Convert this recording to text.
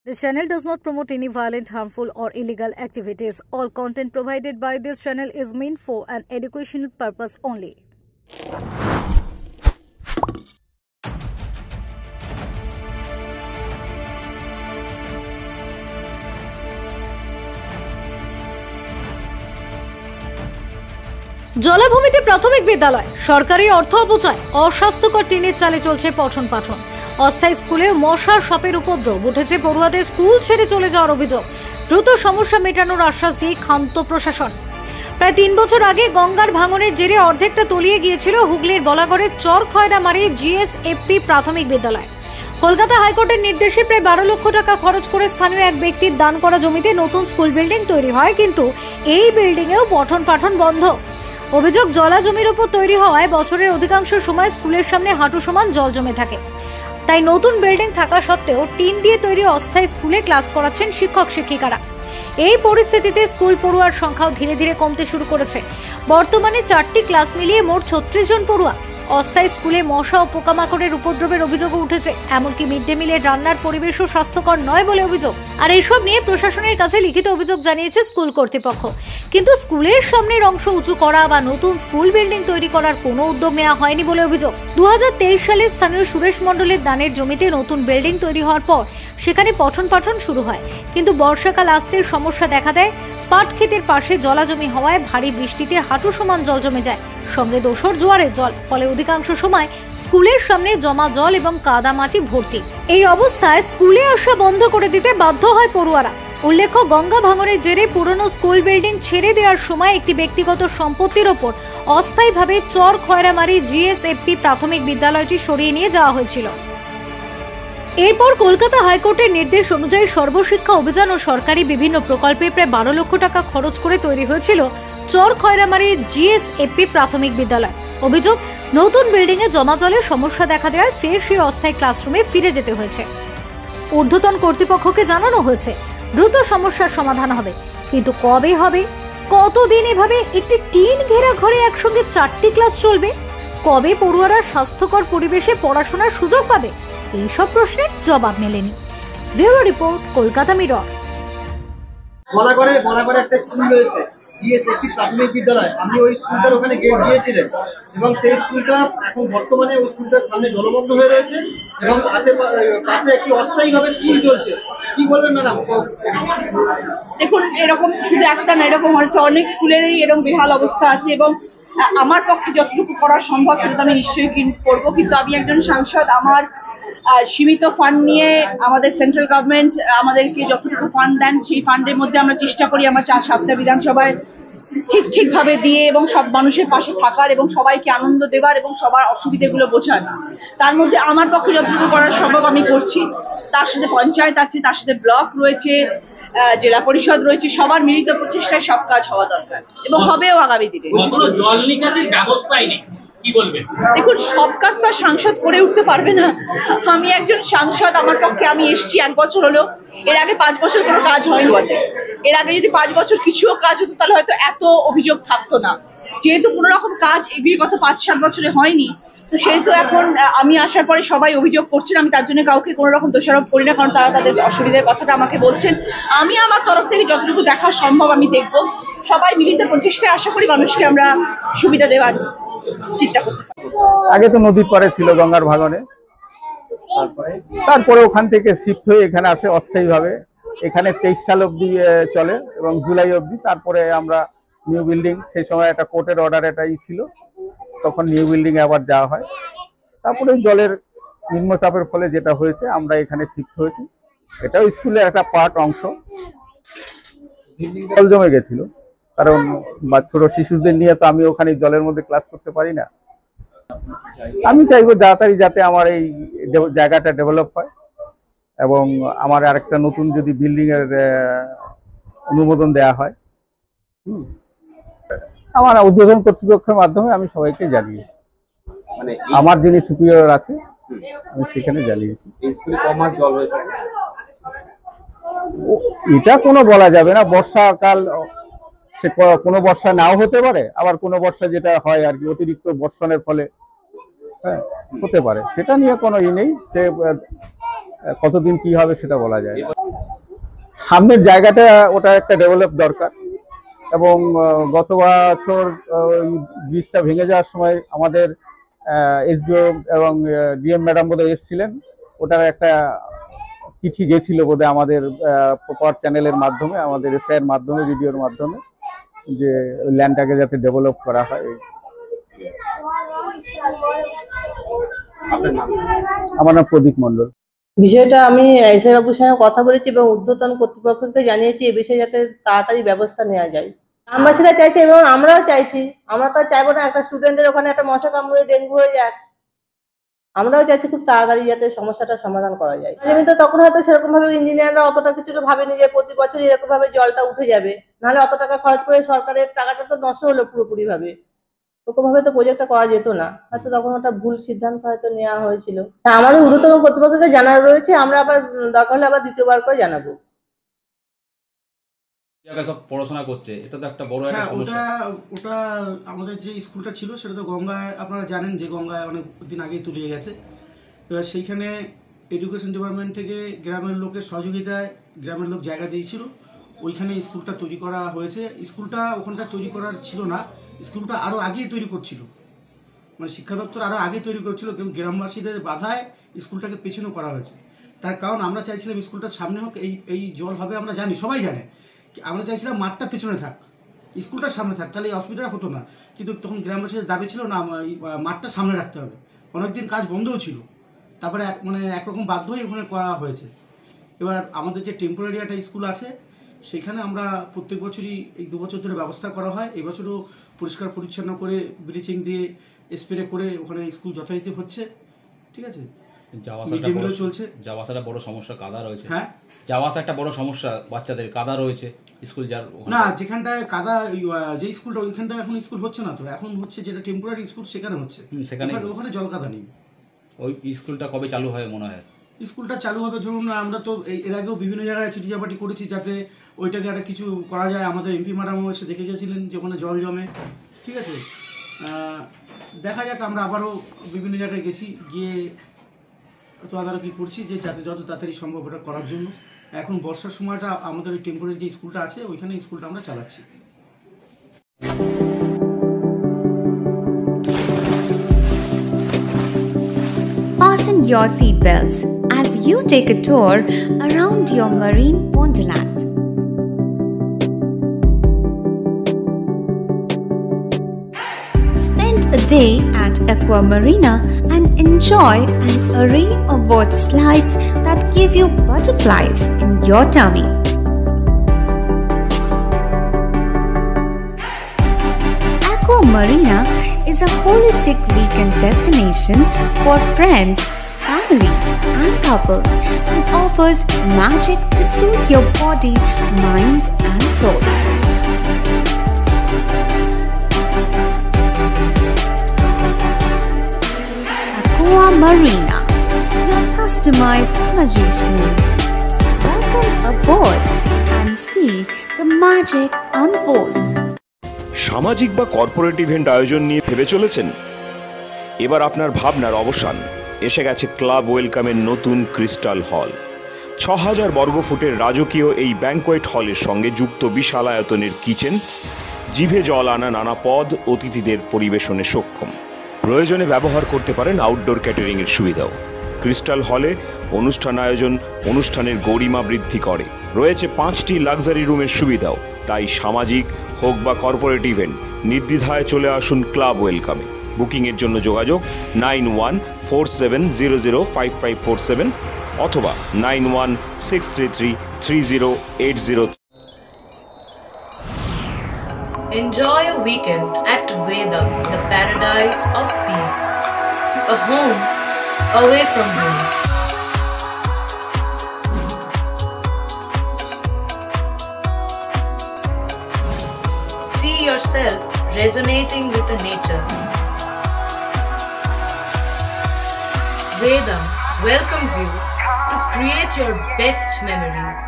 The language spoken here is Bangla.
This channel does not promote any violent, harmful, or illegal activities. All content provided by this channel is meant for an educational purpose only. জলাভূমিতে প্রাথমিক বিদ্যালয়, সরকারি অর্থ অপচয়, অস্বাস্থ্যকর টিনের চালে চলছে পঠন পাঠন। অস্থায়ী স্কুলে মশার সাপের উপদ্রব, উঠেছে পড়ুয়াদের স্কুল ছেড়ে চলে যাওয়ার অভিযোগ। দ্রুত সমস্যা মেটানোর আশ্বাস দিয়ে ক্ষান্ত প্রশাসন। প্রায় 3 বছর আগে গঙ্গার ভাঙনের জেরে অর্ধেকটা তলিয়ে গিয়েছিল হুগলির বলাগড়ের চরখয়রামারি জিএসএফপি প্রাথমিক বিদ্যালয়। কলকাতা হাইকোর্টের নির্দেশে প্রায় 12 লক্ষ টাকা খরচ করে স্থানীয় এক ব্যক্তির দান করা জমিতে নতুন স্কুল বিল্ডিং তৈরি হয়, কিন্তু এই বিল্ডিং এও পঠন পাঠন বন্ধ। অভিযোগ, জলা জমির উপর তৈরি হওয়ায় বছরের অধিকাংশ সময় স্কুলের সামনে হাঁটু সমান জল জমে থাকে। তাই নতুন বিল্ডিং থাকা সত্ত্বেও টিন দিয়ে তৈরি অস্থায়ী স্কুলে ক্লাস করাচ্ছেন শিক্ষক শিক্ষিকারা। এই পরিস্থিতিতে স্কুল পড়ুয়ার সংখ্যাও ধীরে ধীরে কমতে শুরু করেছে। বর্তমানে 4টি ক্লাস মিলিয়ে মোট 36 জন পড়ুয়া। অস্থায়ী স্কুলে মশা ও পোকামাকড়ের উপদ্রবের অভিযোগও উঠেছে। এমনকি মিড ডে মিলের রান্নার পরিবেশও স্বাস্থ্যকর নয় বলে অভিযোগ। আর এসব নিয়ে প্রশাসনের কাছে লিখিত অভিযোগ জানিয়েছে স্কুল কর্তৃপক্ষ, কিন্তু স্কুলের সামনের অংশ উঁচু করা বা নতুন স্কুল বিল্ডিং তৈরি করার কোনো উদ্যোগ নেওয়া হয়নি বলে অভিযোগ। 2023 সালে স্থানীয় সুরেশ মণ্ডলের দানের জমিতে নতুন বিল্ডিং তৈরি হওয়ার পর সেখানে পঠন পাঠন শুরু হয়, কিন্তু বর্ষাকাল আসতে সমস্যা দেখা দেয়। পাট ক্ষেতের পাশে জলাজমি হওয়ায় ভারী বৃষ্টিতে হাঁটু সমান জল জমে যায়, সঙ্গে দোসর জোয়ারের জল। ফলে অধিকাংশ সময় স্কুলের সামনে জমা জল এবং কাদা মাটি ভর্তি। এই অবস্থায় স্কুলে আসা বন্ধ করে দিতে বাধ্য হয় পড়ুয়ারা। উল্লেখ্য, গঙ্গা ভাঙনের জেরে পুরনো স্কুল বিল্ডিং ছেড়ে দেওয়ার সময় একটি ব্যক্তিগত সম্পত্তির ওপর অস্থায়ীভাবে চরখয়রামারি জিএসএফপি প্রাথমিক বিদ্যালয়টি সরিয়ে নিয়ে যাওয়া হয়েছিল। এরপর কলকাতা হাইকোর্টের নির্দেশ অনুযায়ী সর্বশিক্ষা অভিযান ও সরকারি বিভিন্ন প্রকল্পে প্রায় 12 লক্ষ টাকা খরচ করে তৈরি হয়েছিল চরখয়রামারি জিএসএফপি প্রাথমিক বিদ্যালয়। অভিযোগ, নতুন বিল্ডিং এ জমা জলের সমস্যা দেখা দেওয়ায় ফের সেই অস্থায়ী ক্লাসরুমে ফিরে যেতে হয়েছে। ঊর্ধ্বতন কর্তৃপক্ষকে জানানো হয়েছে দ্রুত সমস্যার সমাধান হবে, কিন্তু কবে হবে? কতদিন এভাবে একটি টিন ঘেরা ঘরে একসঙ্গে 4টি ক্লাস চলবে? কবে পড়ুয়ারা স্বাস্থ্যকর পরিবেশে পড়াশোনার সুযোগ পাবে? এইসব প্রশ্নের জবাব মেলেনি। Bureau report, Kolkata Mirror. বলাগড়ে একটা স্কুল রয়েছে জিএসএফপি প্রাথমিক বিদ্যালয়। আমি ওই স্কুলটার ওখানে গেট দিয়েছিলেন এবং সেই স্কুলটা এখন বর্তমানে ওই স্কুলটার সামনে জলবদ্ধ হয়ে রয়েছে এবং পাশে একটি অস্থায়ীভাবে স্কুল চলছে। কি বলবেন ম্যাডাম? দেখুন, এরকম শুধু একটা না, এরকম হয়তো অনেক স্কুলেরই এরকম বেহাল অবস্থা আছে এবং আমার পক্ষে যতটুকু করা সম্ভব সেটা আমি নিশ্চয়ই করবো। কিন্তু আমি একজন সাংসদ, আমার সীমিত ফান্ড নিয়ে আমাদের সেন্ট্রাল গভর্নমেন্ট আমাদেরকে যতটুকু ফান্ড দেন সেই ফান্ডের মধ্যে আমরা চেষ্টা করি আমার 4-7টা বিধানসভায় ঠিকভাবে দিয়ে এবং সব মানুষের পাশে থাকার এবং সবাইকে আনন্দ দেওয়ার এবং সবার অসুবিধাগুলো বোঝার। তার মধ্যে আমার পক্ষে যতটুকু করা সম্ভব আমি করছি। তার সাথে পঞ্চায়েত আছে, তার সাথে ব্লক রয়েছে, জেলা পরিষদ রয়েছে, সবার মিলিত প্রচেষ্টায় সব কাজ হওয়া দরকার এবং হবেও আগামী দিনে। জল নিকাশের ব্যবস্থাই নেই, কি বলবেন? দেখুন, সব কাজ তো সাংসদ করে উঠতে পারবে না। আমি একজন সাংসদ, আমার পক্ষে আমি এসছি 1 বছর হলো। এর আগে 5 বছর কোনো কাজ হয়নি বটে। এর আগে যদি 5 বছর কিছুও কাজ হতো তাহলে হয়তো এত অভিযোগ থাকতো না। যেহেতু কোনো রকম কাজ বিগত 5-7 বছরে হয়নি, তো সেহেতু এখন আমি আসার পরে সবাই অভিযোগ করছেন। আমি তার জন্য কাউকে কোনো রকম দোষারোপ করি না, কারণ তারা তাদের অসুবিধার কথাটা আমাকে বলছেন। আমি আমার তরফ থেকে যতটুকু দেখা সম্ভব আমি দেখবো। সবাই মিলিত প্রচেষ্টায় আশা করি মানুষকে আমরা সুবিধা দেওয়ার চিন্তা করতে পারি। আগে তো নদীর পাড়ে ছিল গঙ্গার ভাঙনে, তারপরে ওখান থেকে শিফট হয়ে এখানে আসে অস্থায়ীভাবে। এখানে 23 সাল অবধি চলে এবং জুলাই অবধি। তারপরে আমরা নিউ বিল্ডিং, সেই সময় একটা কোর্টের অর্ডার এটাই ছিল, তখন নিউ বিল্ডিং আবার যাওয়া হয়। তারপরে জলের নিম্নচাপের ফলে যেটা হয়েছে আমরা এখানে শিফট হয়েছি। এটাও স্কুলের একটা পার্ট অংশ। জল জমে গেছিল, কারণ ছোট শিশুদের নিয়ে তো আমি ওখানে জলের মধ্যে ক্লাস করতে পারি না। আমি চাইবো তাড়াতাড়ি যাতে আমার এই জায়গাটা ডেভেলপ হয় এবং আমার আরেকটা নতুন যদি বিল্ডিং এর অনুমোদন দেয়া হয়। আমার উদ্বোধন কর্তৃপক্ষের মাধ্যমে আমি সবাইকে জানিয়েছি, মানে আমার যিনি সুপিরিয়র আছে আমি সেখানে জানিয়েছি। এটা কোনো বলা যাবে না। বর্ষাকাল, সে কোনো বর্ষা নাও হতে পারে, আবার কোনো বর্ষা যেটা হয় আর কি অতিরিক্ত বর্ষণের ফলে হতে পারে, সেটা নিয়ে কোনো নেই। সে কতদিন কি হবে সেটা বলা যায় না। সামনের জায়গাটা ওটা একটা ডেভেলপ দরকার। এবং গত বছর ওই ব্রিজটা ভেঙে যাওয়ার সময় আমাদের এসডিও এবং ডিএম ম্যাডাম বোধহয় এসেছিলেন, ওটার একটা চিঠি গেছিল বোধহয় আমাদের প্রপার চ্যানেলের মাধ্যমে, আমাদের এসআইয়ের মাধ্যমে, ভিডিওর মাধ্যমে, যে ল্যান্ডটাকে যাতে ডেভেলপ করা হয়। আমার নাম প্রদীপ মণ্ডল। বিষয়টা আমি এসআই বাবুর সঙ্গে কথা বলেছি এবং ঊর্ধ্বতন কর্তৃপক্ষকে জানিয়েছি এই বিষয়ে যাতে তাড়াতাড়ি ব্যবস্থা নেওয়া যায়। গ্রামবাসীরা চাইছে এবং আমরাও চাইছি, আমরা তো চাইবো না একটা স্টুডেন্টের ওখানে একটা মশা কামড়ে ডেঙ্গু হয়ে যাক। আমরাও চাইছি খুব তাড়াতাড়ি যাতে সমস্যাটা সমাধান করা যায়। তো তখন হয়তো সেরকম ভাবে ইঞ্জিনিয়াররা অতটা কিছু ভাবেনি যে প্রতি বছর এরকম ভাবে জলটা উঠে যাবে, নাহলে অত টাকা খরচ করে সরকারের টাকাটা তো নষ্ট হলো পুরোপুরি ভাবে। ওরকম ভাবে তো প্রজেক্টটা করা যেত না, হয়তো তখন ওটা ভুল সিদ্ধান্ত হয়তো নেওয়া হয়েছিল। আমাদের ঊর্ধ্বতন কর্তৃপক্ষকে জানানো রয়েছে, আমরা আবার দরকার হলে আবার দ্বিতীয়বার করে জানাবো। সব পড়াশোনা করছে, এটা তো একটা বড় একটা সমস্যা। ওটা আমাদের যে স্কুলটা ছিল সেটা তো গঙ্গায়, আপনারা জানেন যে গঙ্গায় অনেক দিন আগেই তলিয়ে গেছে। এবার সেইখানে এডুকেশন ডিপার্টমেন্ট থেকে গ্রামের লোকের সহযোগিতায় গ্রামের লোক জায়গা দিয়েছিল, ওইখানে স্কুলটা তৈরি করা হয়েছে। স্কুলটা ওখানটা তৈরি করার ছিল না, স্কুলটা আরও আগেই তৈরি করছিল, মানে শিক্ষা দপ্তর আরও আগে তৈরি করছিল, কিন্তু গ্রামবাসীদের বাধায় স্কুলটাকে পেছনে করা হয়েছে। তার কারণ আমরা চাইছিলাম স্কুলটার সামনে হোক, এই জল হবে আমরা জানি, সবাই জানে, আমরা চাইছিলাম মাঠটা পেছনে থাক, স্কুলটার সামনে থাক, তাহলে এই অসুবিধা হতো না। কিন্তু তখন গ্রামবাসীদের দাবি ছিল না, মাঠটা সামনে রাখতে হবে। অনেকদিন কাজ বন্ধও ছিল, তারপরে একরকম বাধ্য হয়ে ওখানে করা হয়েছে। এবার আমাদের যে টেম্পোরারি একটা স্কুল আছে সেখানে আমরা প্রত্যেক বছরই এই 2 বছর ধরে ব্যবস্থা করা হয়। এই বছরও পরিষ্কার পরিচ্ছন্ন করে ব্লিচিং দিয়ে স্প্রে করে ওখানে স্কুল যথারীতি হচ্ছে, ঠিক আছে। যাওয়া বড় সমস্যা, কাদা রয়েছে। হ্যাঁ, যাওয়া একটা বড় সমস্যা, বাচ্চাদের কাদা রয়েছে স্কুল যার না, যেখানটায় কাদা, যে স্কুলটা ওইখানটায় এখন স্কুল হচ্ছে না, তো এখন হচ্ছে যেটা টেম্পোরারি স্কুল সেখানে হচ্ছে, সেখানে ওখানে জল কাদা নেই। ওই স্কুলটা কবে চালু হয় মনে হয়? স্কুলটা চালু হবে ধরুন, আমরা তো এর আগেও বিভিন্ন জায়গায় চিঠি চাপাটি করেছি যাতে ওইটাকে একটা কিছু করা যায়। আমাদের এমপি ম্যাডামও এসে দেখে গেছিলেন যে ওখানে জল জমে, ঠিক আছে। দেখা যাক, আমরা আবারও বিভিন্ন জায়গায় গেছি, গিয়ে তদারকি করছি যে যাতে যত তাড়াতাড়ি সম্ভব ওটা করার জন্য। এখন বর্ষার সময়টা আমাদের ওই টেম্পোরারি যে স্কুলটা আছে ওইখানে স্কুলটা আমরা চালাচ্ছি। Fasten your seatbelts as you take a tour around your marine wonderland. Spend a day at Aqua Marina and enjoy an array of water slides that give you butterflies in your tummy. Aqua Marina is a holistic weekend destination for friends, family, and couples and offers magic to soothe your body, mind, and soul. Aqua Marina, your customized magician. Welcome aboard and see the magic unfold. সামাজিক বা কর্পোরেট ইভেন্ট আয়োজন নিয়ে ভেবে চলেছেন? এবার আপনার ভাবনার অবসান। এসে গেছে ক্লাব ওয়েলকামের নতুন ক্রিস্টাল হল। 6000 বর্গফুটের রাজকীয় এই ব্যাংকোয়েট হলের সঙ্গে যুক্ত বিশাল আয়তনের কিচেন, জিভে জল আনা নানা পদ অতিথিদের পরিবেশনে সক্ষম। প্রয়োজনে ব্যবহার করতে পারেন আউটডোর ক্যাটারিংয়ের সুবিধাও। ক্রিস্টাল হলে অনুষ্ঠান আয়োজন অনুষ্ঠানের গরিমা বৃদ্ধি করে। রয়েছে 5টি লাক্সারি রুমের সুবিধাও। তাই সামাজিক হোক বা কর্পোরেট ইভেন্ট নির্দ্বিধায় চলে আসুন ক্লাব ওয়েলকামে। বুকিংয়ের জন্য যোগাযোগ 9147005547 অথবা 9163333080। Enjoy a weekend at Vedam, the paradise of peace. A home away from home. See yourself resonating with the nature. Vedam welcomes you to create your best memories.